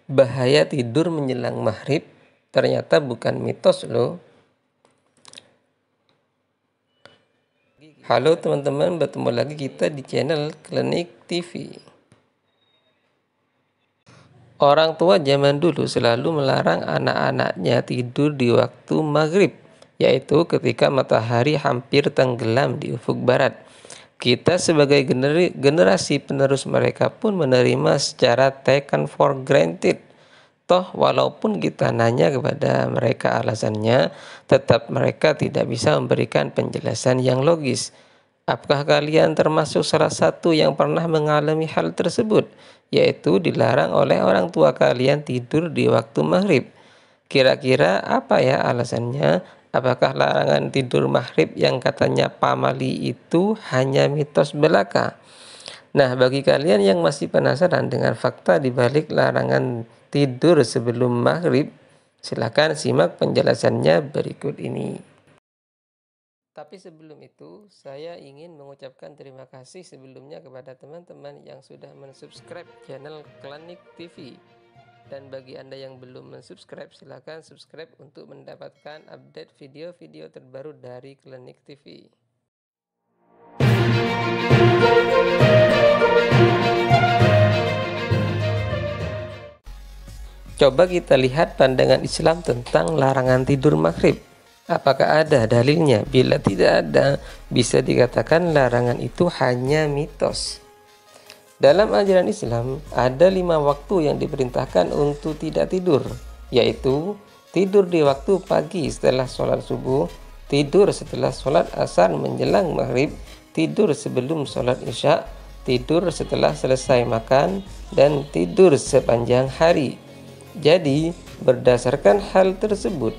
Bahaya tidur menjelang maghrib ternyata bukan mitos loh. Halo teman-teman, bertemu lagi kita di channel Klinik TV. Orang tua zaman dulu selalu melarang anak-anaknya tidur di waktu maghrib, yaitu ketika matahari hampir tenggelam di ufuk barat. Kita sebagai generasi penerus mereka pun menerima secara taken for granted. Toh walaupun kita nanya kepada mereka alasannya, tetap mereka tidak bisa memberikan penjelasan yang logis. Apakah kalian termasuk salah satu yang pernah mengalami hal tersebut, yaitu dilarang oleh orang tua kalian tidur di waktu maghrib? Kira-kira apa ya alasannya? Apakah larangan tidur maghrib yang katanya pamali itu hanya mitos belaka? Nah, bagi kalian yang masih penasaran dengan fakta di balik larangan tidur sebelum maghrib, silakan simak penjelasannya berikut ini. Tapi sebelum itu, saya ingin mengucapkan terima kasih sebelumnya kepada teman-teman yang sudah mensubscribe channel Klinik TV. Dan bagi Anda yang belum mensubscribe, silakan subscribe untuk mendapatkan update video-video terbaru dari Klinik TV. Coba kita lihat pandangan Islam tentang larangan tidur maghrib. Apakah ada dalilnya? Bila tidak ada, bisa dikatakan larangan itu hanya mitos. Dalam ajaran Islam, ada 5 waktu yang diperintahkan untuk tidak tidur, yaitu tidur di waktu pagi setelah sholat subuh, tidur setelah sholat asar menjelang maghrib, tidur sebelum sholat isya, tidur setelah selesai makan, dan tidur sepanjang hari. Jadi, berdasarkan hal tersebut,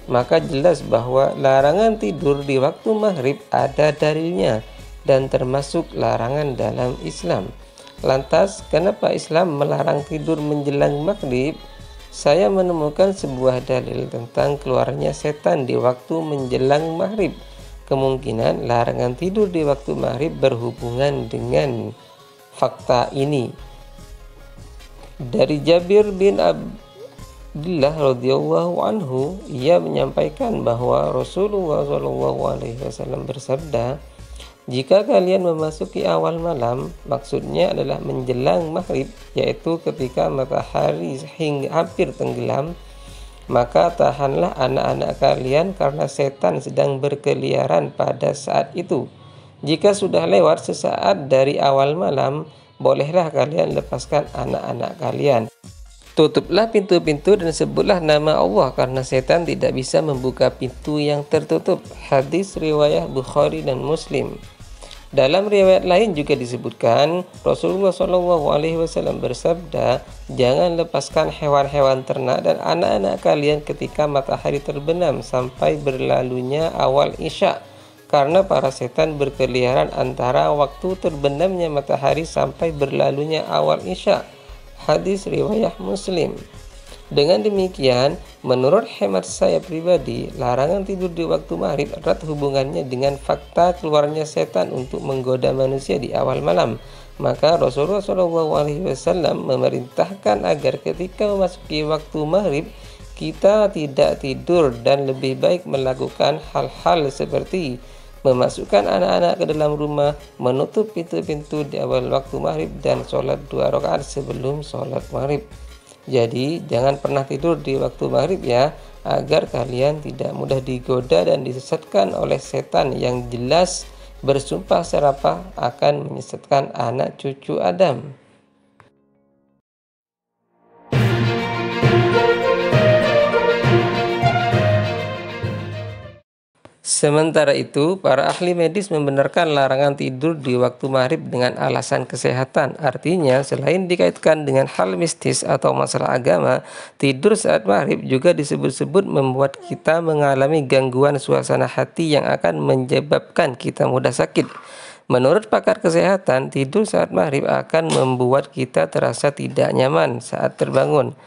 maka jelas bahwa larangan tidur di waktu maghrib ada dalilnya dan termasuk larangan dalam Islam. Lantas, kenapa Islam melarang tidur menjelang maghrib? Saya menemukan sebuah dalil tentang keluarnya setan di waktu menjelang maghrib. Kemungkinan larangan tidur di waktu maghrib berhubungan dengan fakta ini. Dari Jabir bin Abdullah radhiyallahu anhu, ia menyampaikan bahwa Rasulullah SAW bersabda, "Jika kalian memasuki awal malam," maksudnya adalah menjelang maghrib, yaitu ketika matahari hampir tenggelam, "maka tahanlah anak-anak kalian karena setan sedang berkeliaran pada saat itu. Jika sudah lewat sesaat dari awal malam, bolehlah kalian lepaskan anak-anak kalian. Tutuplah pintu-pintu dan sebutlah nama Allah karena setan tidak bisa membuka pintu yang tertutup." Hadis riwayat Bukhari dan Muslim. Dalam riwayat lain juga disebutkan Rasulullah SAW bersabda, "Jangan lepaskan hewan-hewan ternak dan anak-anak kalian ketika matahari terbenam sampai berlalunya awal isya, karena para setan berkeliaran antara waktu terbenamnya matahari sampai berlalunya awal isya." Hadis riwayat Muslim. Dengan demikian, menurut hemat saya pribadi, larangan tidur di waktu maghrib erat hubungannya dengan fakta keluarnya setan untuk menggoda manusia di awal malam. Maka Rasulullah SAW memerintahkan agar ketika memasuki waktu maghrib, kita tidak tidur dan lebih baik melakukan hal-hal seperti memasukkan anak-anak ke dalam rumah, menutup pintu-pintu di awal waktu maghrib, dan sholat 2 rakaat sebelum sholat maghrib. Jadi jangan pernah tidur di waktu maghrib ya, agar kalian tidak mudah digoda dan disesatkan oleh setan yang jelas bersumpah serapah akan menyesatkan anak cucu Adam. Sementara itu, para ahli medis membenarkan larangan tidur di waktu maghrib dengan alasan kesehatan. Artinya, selain dikaitkan dengan hal mistis atau masalah agama, tidur saat maghrib juga disebut-sebut membuat kita mengalami gangguan suasana hati yang akan menyebabkan kita mudah sakit. Menurut pakar kesehatan, tidur saat maghrib akan membuat kita terasa tidak nyaman saat terbangun.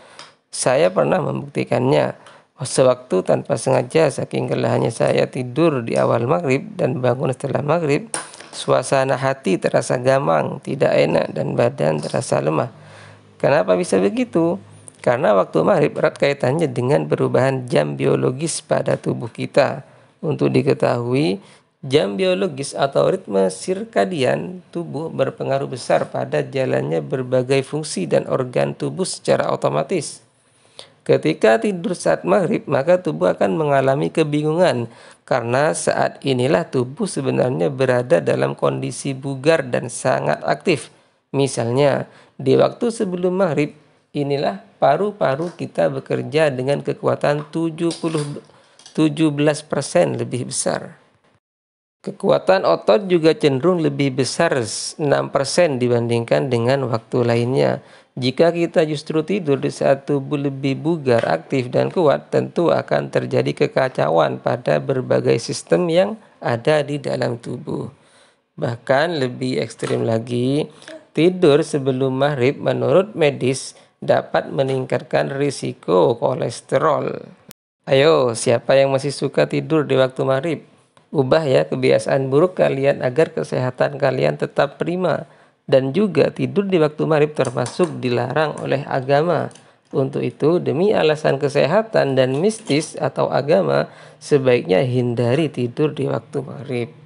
Saya pernah membuktikannya. Sewaktu tanpa sengaja, saking kelelahannya saya tidur di awal maghrib dan bangun setelah maghrib, suasana hati terasa gamang, tidak enak, dan badan terasa lemah. Kenapa bisa begitu? Karena waktu maghrib erat kaitannya dengan perubahan jam biologis pada tubuh kita. Untuk diketahui, jam biologis atau ritme sirkadian tubuh berpengaruh besar pada jalannya berbagai fungsi dan organ tubuh secara otomatis. Ketika tidur saat maghrib, maka tubuh akan mengalami kebingungan karena saat inilah tubuh sebenarnya berada dalam kondisi bugar dan sangat aktif. Misalnya, di waktu sebelum maghrib, inilah paru-paru kita bekerja dengan kekuatan 17% lebih besar. Kekuatan otot juga cenderung lebih besar 6% dibandingkan dengan waktu lainnya. Jika kita justru tidur di saat tubuh lebih bugar, aktif, dan kuat, tentu akan terjadi kekacauan pada berbagai sistem yang ada di dalam tubuh. Bahkan lebih ekstrim lagi, tidur sebelum maghrib menurut medis dapat meningkatkan risiko kolesterol. Ayo, siapa yang masih suka tidur di waktu maghrib? Ubah ya kebiasaan buruk kalian agar kesehatan kalian tetap prima. Dan juga tidur di waktu maghrib termasuk dilarang oleh agama. Untuk itu, demi alasan kesehatan dan mistis atau agama, sebaiknya hindari tidur di waktu maghrib.